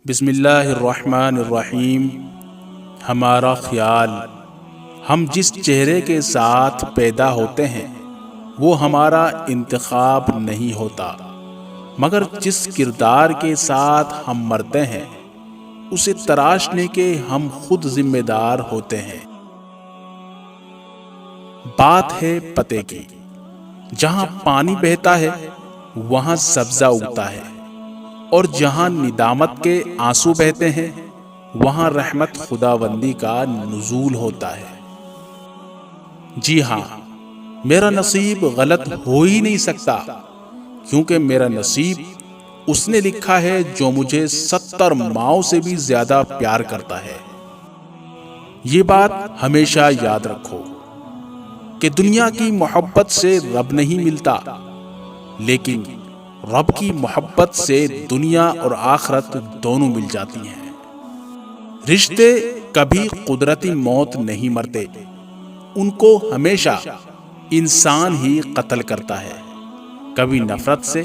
بسم اللہ الرحمن الرحیم۔ ہمارا خیال ہم جس چہرے کے ساتھ پیدا ہوتے ہیں وہ ہمارا انتخاب نہیں ہوتا، مگر جس کردار کے ساتھ ہم مرتے ہیں اسے تراشنے کے ہم خود ذمہ دار ہوتے ہیں۔ بات ہے پتے کی، جہاں پانی بہتا ہے وہاں سبزہ اگتا ہے، اور جہاں ندامت کے آنسو بہتے ہیں وہاں رحمت خداوندی کا نزول ہوتا ہے۔ جی ہاں، میرا نصیب غلط ہو ہی نہیں سکتا، کیونکہ میرا نصیب اس نے لکھا ہے جو مجھے 70 ماؤں سے بھی زیادہ پیار کرتا ہے۔ یہ بات ہمیشہ یاد رکھو کہ دنیا کی محبت سے رب نہیں ملتا، لیکن رب کی محبت سے دنیا اور آخرت دونوں مل جاتی ہیں۔ رشتے کبھی قدرتی موت نہیں مرتے، ان کو ہمیشہ انسان ہی قتل کرتا ہے، کبھی نفرت سے،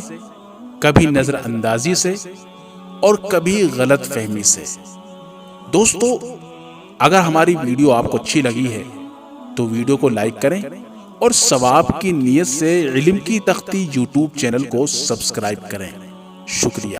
کبھی نظر اندازی سے، اور کبھی غلط فہمی سے۔ دوستو، اگر ہماری ویڈیو آپ کو اچھی لگی ہے تو ویڈیو کو لائک کریں، اور ثواب کی نیت سے علم کی تختی یوٹیوب چینل کو سبسکرائب کریں۔ شکریہ۔